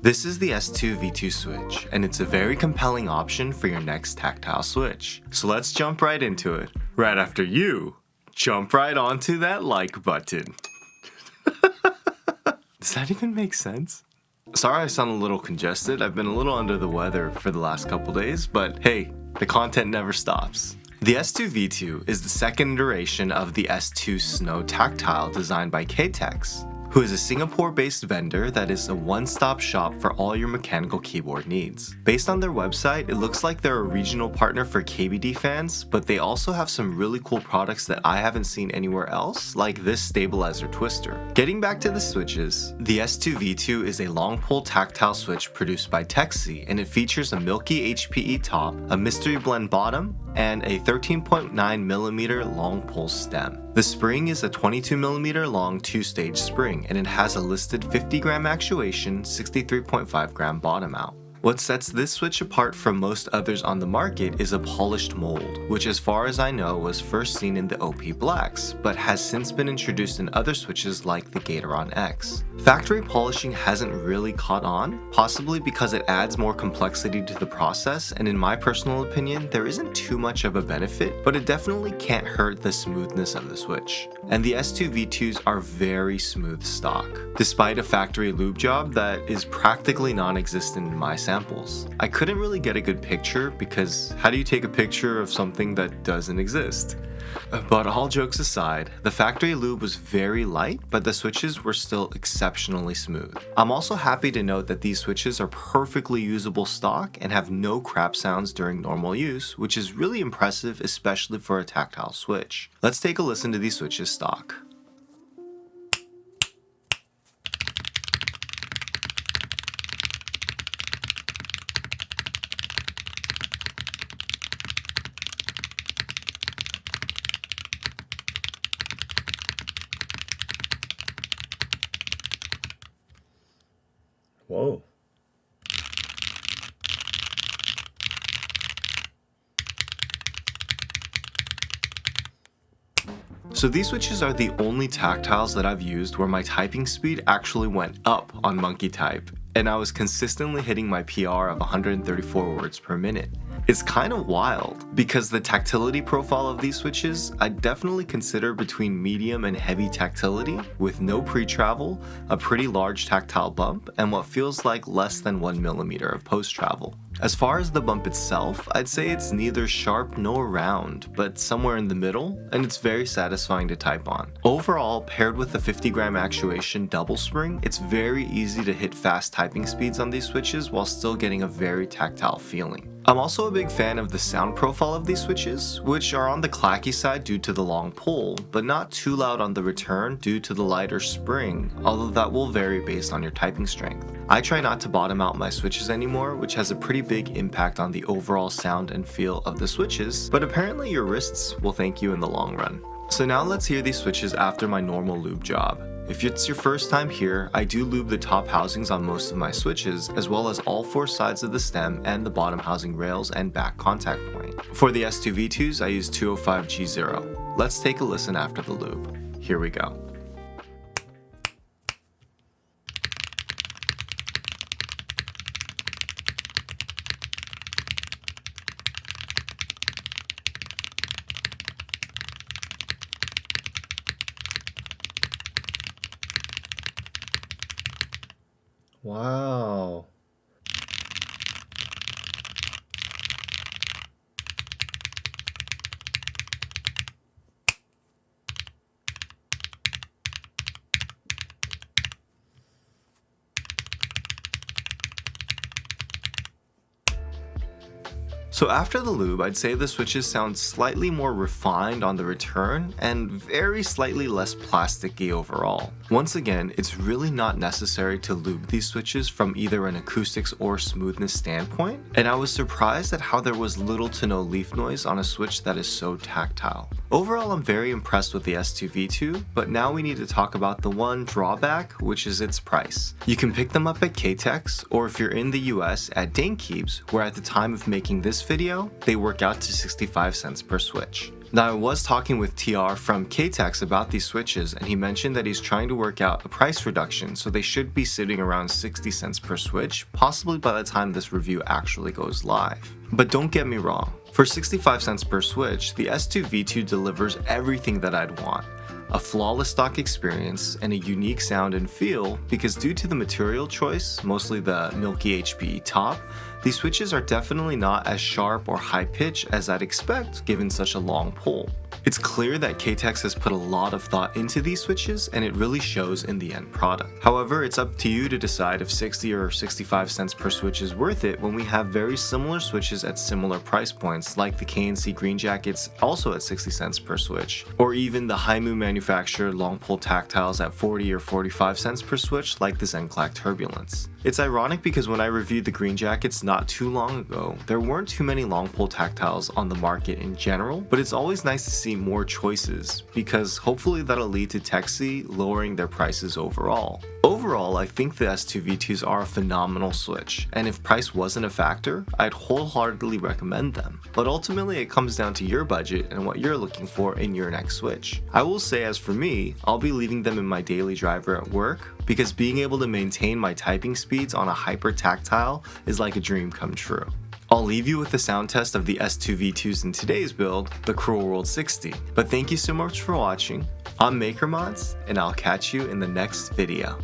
This is the S2v2 switch, and it's a very compelling option for your next tactile switch. So let's jump right into it. Right after you jump right onto that like button. Does that even make sense? Sorry I sound a little congested. I've been a little under the weather for the last couple days, but hey, the content never stops. The S2v2 is the second iteration of the S2 Snow tactile designed by KTechs, who is a Singapore-based vendor that is a one-stop shop for all your mechanical keyboard needs. Based on their website, it looks like they're a regional partner for KBD fans, but they also have some really cool products that I haven't seen anywhere else, like this stabilizer twister. Getting back to the switches, the S2v2 is a long pole tactile switch produced by Texi, and it features a milky HPE top, a mystery blend bottom, and a 13.9mm long pole stem. The spring is a 22mm long two-stage spring, and it has a listed 50-gram actuation, 63.5-gram bottom out. What sets this switch apart from most others on the market is a polished mold, which as far as I know was first seen in the OP Blacks, but has since been introduced in other switches like the Gateron X. Factory polishing hasn't really caught on, possibly because it adds more complexity to the process, and in my personal opinion, there isn't too much of a benefit, but it definitely can't hurt the smoothness of the switch. And the S2v2s are very smooth stock, despite a factory lube job that is practically non-existent in my samples. I couldn't really get a good picture because how do you take a picture of something that doesn't exist? But all jokes aside, the factory lube was very light, but the switches were still exceptionally smooth. I'm also happy to note that these switches are perfectly usable stock and have no crap sounds during normal use, which is really impressive, especially for a tactile switch. Let's take a listen to these switches stock. Whoa. So these switches are the only tactiles that I've used where my typing speed actually went up on Monkey Type, and I was consistently hitting my PR of 134 words per minute. It's kind of wild, because the tactility profile of these switches I'd definitely consider between medium and heavy tactility, with no pre-travel, a pretty large tactile bump, and what feels like less than 1mm of post-travel. As far as the bump itself, I'd say it's neither sharp nor round, but somewhere in the middle, and it's very satisfying to type on. Overall, paired with the 50-gram actuation double spring, it's very easy to hit fast typing speeds on these switches while still getting a very tactile feeling. I'm also a big fan of the sound profile of these switches, which are on the clacky side due to the long pull, but not too loud on the return due to the lighter spring, although that will vary based on your typing strength. I try not to bottom out my switches anymore, which has a pretty big impact on the overall sound and feel of the switches, but apparently your wrists will thank you in the long run. So now let's hear these switches after my normal lube job. If it's your first time here, I do lube the top housings on most of my switches, as well as all four sides of the stem and the bottom housing rails and back contact point. For the S2v2s, I use 205G0. Let's take a listen after the lube. Here we go. Wow. So after the lube, I'd say the switches sound slightly more refined on the return and very slightly less plasticky overall. Once again, it's really not necessary to lube these switches from either an acoustics or smoothness standpoint, and I was surprised at how there was little to no leaf noise on a switch that is so tactile. Overall, I'm very impressed with the S2v2, but now we need to talk about the one drawback, which is its price. You can pick them up at KTechs, or if you're in the US, at Danekeeps, where at the time of making this video, they work out to 65 cents per switch. Now, I was talking with TR from KTechs about these switches, and he mentioned that he's trying to work out a price reduction, so they should be sitting around 60 cents per switch, possibly by the time this review actually goes live. But don't get me wrong, for 65 cents per switch, the S2v2 delivers everything that I'd want. A flawless stock experience and a unique sound and feel because due to the material choice, mostly the milky HPE top, these switches are definitely not as sharp or high pitch as I'd expect given such a long pull. It's clear that KTechs has put a lot of thought into these switches and it really shows in the end product. However, it's up to you to decide if 60 or 65 cents per switch is worth it when we have very similar switches at similar price points like the KNC Green Jackets also at 60 cents per switch, or even the Haimu manufactured long pull tactiles at 40 or 45 cents per switch like the Zenclack Turbulence. It's ironic because when I reviewed the Green Jackets not too long ago, there weren't too many long pull tactiles on the market in general, but it's always nice to see more choices because hopefully that'll lead to Techsy lowering their prices overall. Overall, I think the S2v2s are a phenomenal switch, and if price wasn't a factor, I'd wholeheartedly recommend them. But ultimately it comes down to your budget and what you're looking for in your next switch. I will say as for me, I'll be leaving them in my daily driver at work because being able to maintain my typing speeds on a hyper tactile is like a dream come true. I'll leave you with the sound test of the S2v2s in today's build, the cruelworld 60. But thank you so much for watching. I'm MakerMods, and I'll catch you in the next video.